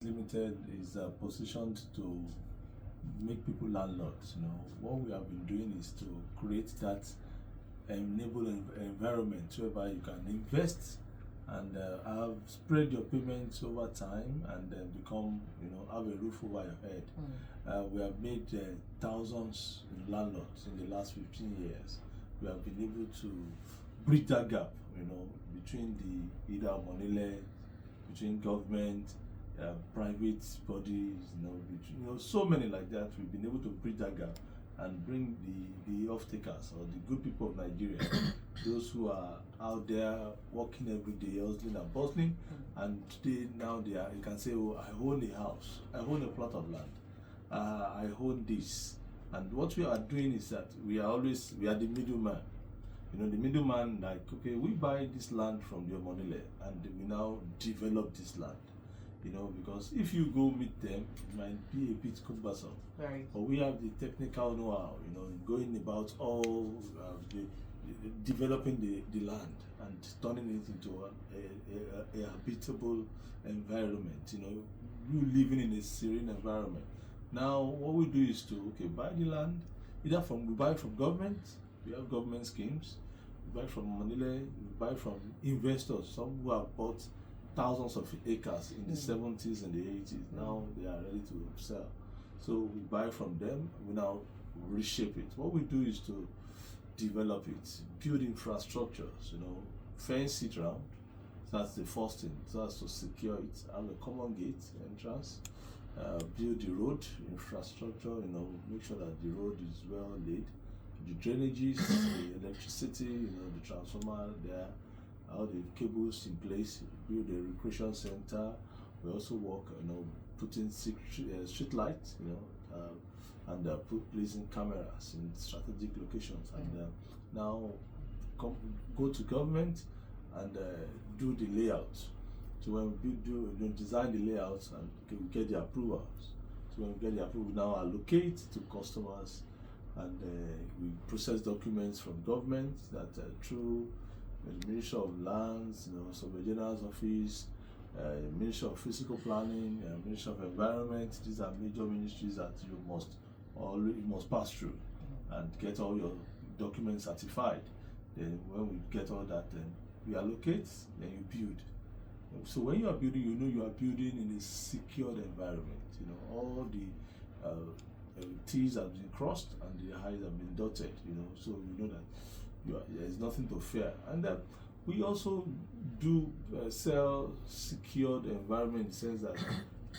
Limited is positioned to make people landlords. What we have been doing is to create that enable environment whereby you can invest and have spread your payments over time and then become, have a roof over your head. We have made thousands in landlords in the last 15 years. We have been able to bridge that gap, between the either money, between government, private bodies, so many like that. We've been able to bridge that gap and bring the off-takers or the good people of Nigeria, those who are out there working every day, hustling and bustling, and today now they are, you can say, oh, I own a house, I own a plot of land, I own this. And what we are doing is that we are the middleman. The middleman, like, okay, we buy this land from the Omonile and we now develop this land. Because if you go meet them, it might be a bit cumbersome. Right. But we have the technical know-how, going about all developing the land and turning it into a habitable environment. You living in a serene environment. Now, what we do is to buy the land. We buy from government. We have government schemes. We buy from Manila. We buy from investors. Some who have bought thousands of acres in the 70s and the 80s. Now they are ready to sell. So we buy from them, we now reshape it. What we do is to develop it, build infrastructures, fence it around. That's the first thing. So that's to secure it, have a common gate entrance, build the road infrastructure, make sure that the road is well laid, the drainages, the electricity, the transformer there, all the cables in place, build a recreation center. We also work, putting street lights, and placing cameras in strategic locations. And now go to government and do the layout. So when we design the layouts and we get the approvals. So when we get the approval, now allocate to customers, and we process documents from government that through the Ministry of Lands, Surveyor General's Office, Ministry of Physical Planning, Ministry of Environment. These are major ministries that you must pass through and get all your documents certified. Then when we get all that, then we allocate, then you build. So when you are building, you are building in a secured environment. All the T's have been crossed and the I's have been dotted. So you know that there is nothing to fear. And we also do sell secured environment in the sense that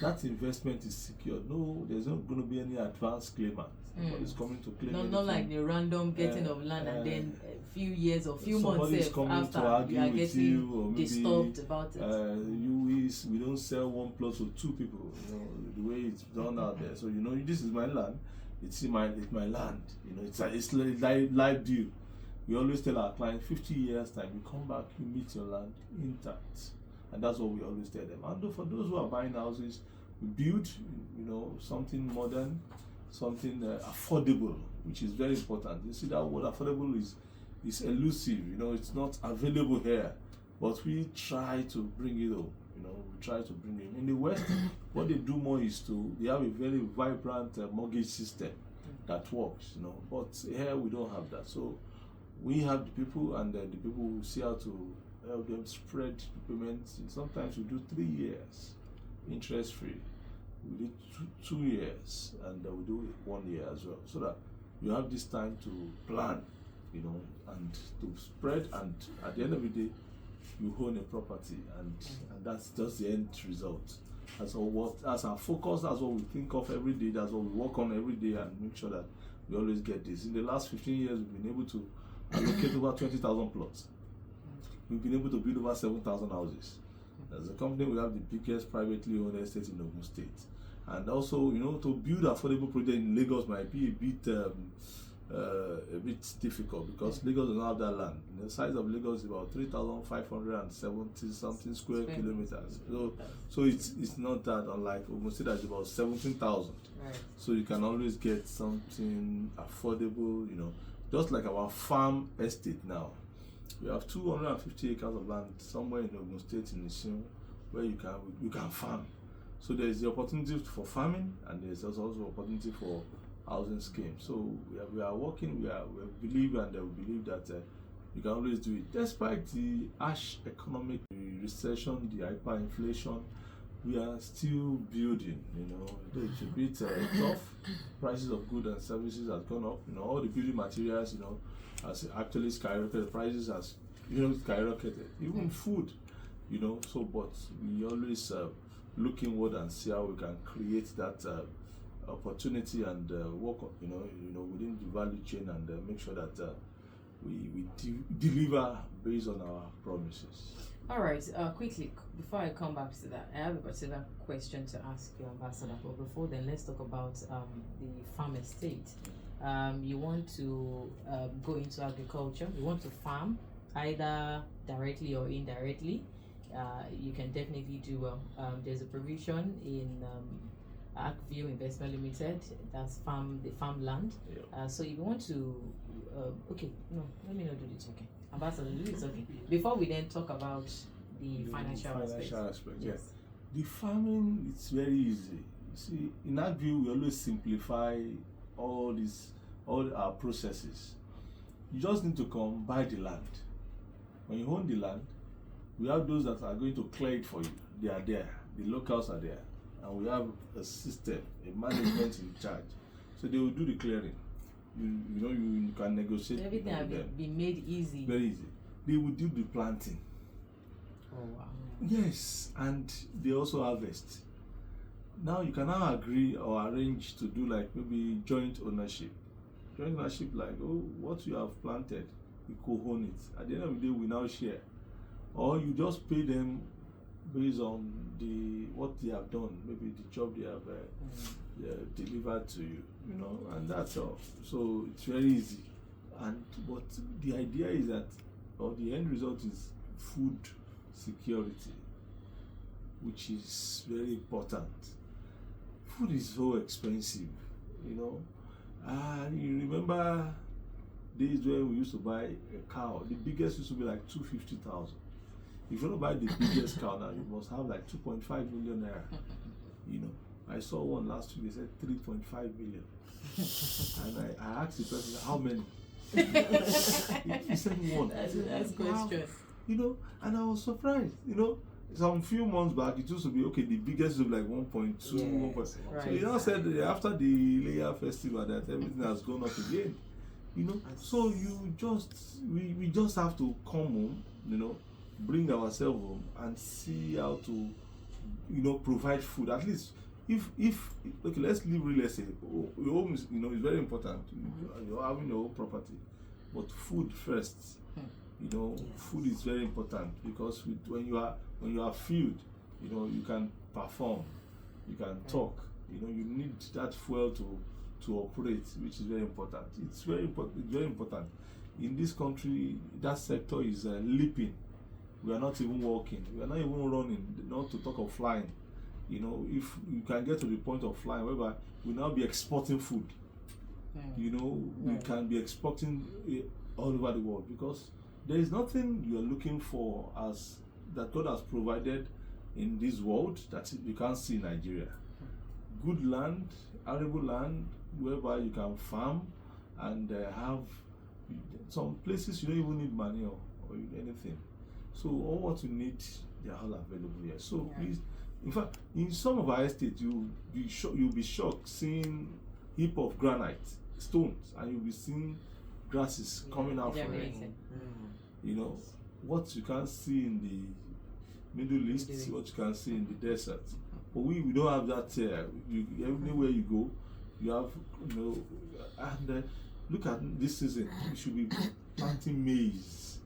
that investment is secured. No, there's not going to be any advanced claimant. Nobody's coming to claim not like the random getting of land and then a few years or few months after you are getting disturbed about it. We don't sell one plot to two people. The way it's done out there. So this is my land. It's my land. It's like live deal. We always tell our clients, 50 years time, you come back, you meet your land intact. And that's what we always tell them. And for those who are buying houses, we build, something modern, something affordable, which is very important. You see, that word affordable is elusive. It's not available here. But we try to bring it up. We try to bring it. In the West, what they do more is they have a very vibrant mortgage system that works, But here we don't have that. So we have the people, and the people will see how to help them spread the payments. And sometimes we do 3 years interest free. We do 2 years, and we do 1 year as well, so that you have this time to plan, and to spread. And at the end of the day, you own a property, and that's just the end result. That's our focus. That's what we think of every day. That's what we work on every day, and make sure that we always get this. In the last 15 years, we've been able to allocate over 20,000 plots. We've been able to build over 7,000 houses. As a company, we have the biggest privately owned estate in Ogun State. And also, to build affordable project in Lagos might be a bit difficult, because Lagos does not have that land. The size of Lagos is about 3,570 something square kilometers. So it's not that unlike Ogun State, that's about 17,000. Right. So you can always get something affordable, just like our farm estate now. We have 250 acres of land somewhere in Ogun State in Isun, where you can farm. So there's the opportunity for farming, and there's also opportunity for housing scheme. So we are working. We believe, and we believe that we can always do it, despite the harsh economic recession, the hyperinflation. We are still building. It's a bit tough. Prices of goods and services has gone up. All the building materials, has actually skyrocketed. Prices has, skyrocketed. Even food, So, but we always look inward and see how we can create that opportunity and work, within the value chain and make sure that we deliver based on our promises. All right, quickly, before I come back to that, I have a particular question to ask you, Ambassador. But before then, let's talk about the farm estate. You want to go into agriculture, you want to farm, either directly or indirectly. You can definitely do well. There's a provision in Arcview Investment Limited, that's the farmland. Yep. So if you want to, okay, no, let me not do this, okay. Ambassador, it's okay. Before we then talk about the financial aspect. Yes. The farming, it's very easy. You see, in Arcview, we always simplify all our processes. You just need to come buy the land. When you own the land, we have those that are going to clear it for you. They are there. The locals are there. And we have a system, a management in charge. So they will do the clearing. You can negotiate. Everything has been made easy. Very easy. They will do the planting. Oh wow. Yes, and they also harvest. Now you can now agree or arrange to do like maybe joint ownership. Joint ownership, like, what you have planted, we co-own it. At the end of the day, we now share. Or you just pay them based on what they have done, maybe the job they have delivered to you, and that's all. So it's very easy. But the idea is that, or the end result is food security, which is very important. Food is so expensive, You remember days when we used to buy a cow, the biggest used to be like 250,000. If you want to buy the biggest cow now, you must have like 2.5 million naira. I saw one last week, they said 3.5 million. And I asked the person, how many? He said one. That's a nice question. And I was surprised. Some few months back, it used to be, okay, the biggest was like 1.2, Yes, 1.2. right. So you said that after the layer festival that everything has gone up again. So we just have to come home, bring ourselves home and see how to, provide food. At least if okay, let's leave real estate. Your home is, is very important. You're having your own property, but food first. Food is very important because when you are filled, you can perform, you can talk. You need that fuel to operate, which is very important. It's very important. In this country, that sector is leaping. We are not even walking. We are not even running. Not to talk of flying. If you can get to the point of flying, whereby we now be exporting food. We can be exporting all over the world because there is nothing you are looking for as that God has provided in this world that you can't see in Nigeria. Good land, arable land, whereby you can farm and have some places you don't even need manure or anything. So all what you need, they are all available here. So please, in fact, in some of our estates, you'll be shocked seeing heap of granite stones, and you'll be seeing grasses coming out from it. What you can see in the Middle East, what you can see in the desert. But we don't have that here. Everywhere you go, you have, and look at this season, you should be planting maize.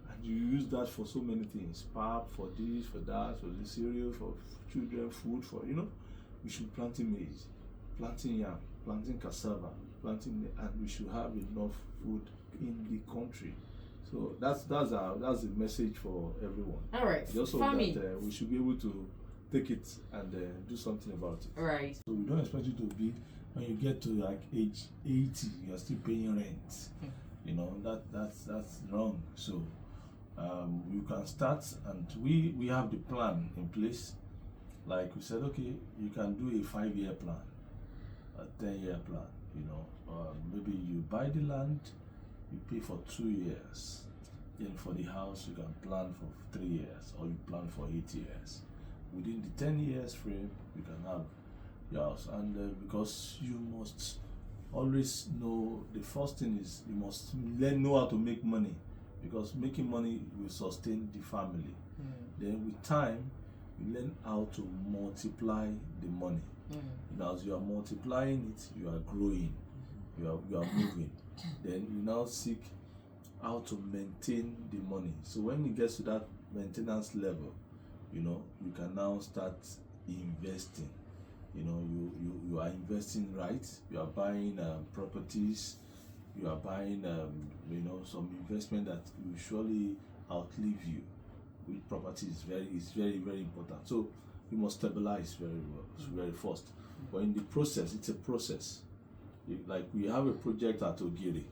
And you use that for so many things. Pap, for this, for that, for the cereal, for children, food, we should be planting maize, planting yam, planting cassava, and we should have enough food in the country. So that's the message for everyone. All right. Just so that we should be able to take it and do something about it. All right. So we don't expect you to be, when you get to like age 80, you're still paying rent. That's wrong. So you can start, and we have the plan in place. Like we said, okay, you can do a 5-year plan, a 10-year plan. Maybe you buy the land, you pay for 2 years. Then for the house, you can plan for 3 years, or you plan for 8 years. Within the 10 years frame, you can have your house. And because you must always know, the first thing is you must know how to make money, because making money will sustain the family. Then with time, you learn how to multiply the money. As you are multiplying it, you are growing, you are moving. Then you now seek how to maintain the money. So when it gets to that maintenance level, you can now start investing. You are investing right. You are buying properties. You are buying some investment that will surely outlive you. With property is very very important. So you must stabilize very fast. But in the process, it's a process. Like we have a project at Ogiri,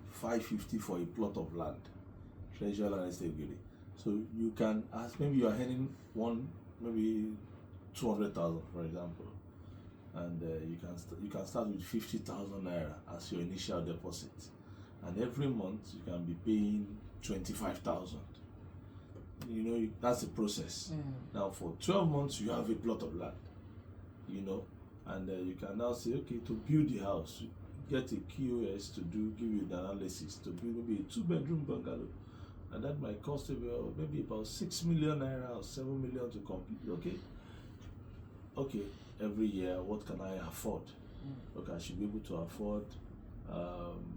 550 for a plot of land, Treasure Land Estate Ogiri. So you can ask, maybe you are earning maybe 200,000 for example, and you can start with 50,000 naira as your initial deposit, and every month you can be paying 25,000. That's the process. Now for 12 months you have a plot of land, and you can now say, okay, to build the house, get a QS to give you the analysis to build maybe a 2-bedroom bungalow, and that might cost you maybe about 6 million naira or 7 million to complete. Okay, every year, what can I afford? Okay, I should be able to afford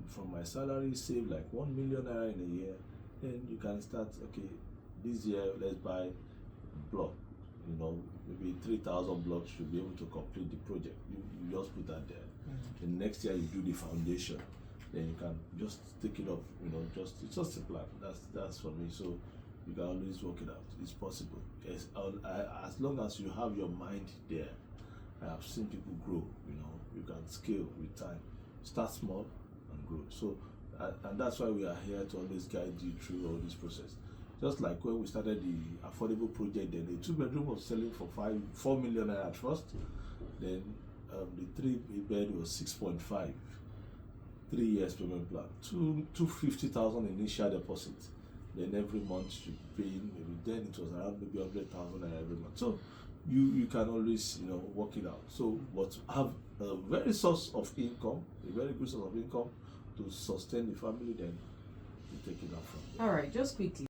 from my salary, save like 1 million naira in a year. Then you can start, okay, this year let's buy a block, maybe 3,000 blocks should be able to complete the project. You just put that there. The next year you do the foundation, then you can just take it up, it's just a plan. That's for me. So you can always work it out. It's possible. As long as you have your mind there. I have seen people grow. You can scale with time. Start small and grow. So and that's why we are here to always guide you through all this process. Just like when we started the affordable project, then the 2-bedroom was selling for 4 million naira at first. Then the 3-bed was 6.5. 3 years payment plan. 250,000 initial deposit. Then every month you pay. Maybe then it was around maybe 100,000 naira every month. So you can always work it out. So but have a very good source of income to sustain the family. Then you take it out from there. All right, just quickly.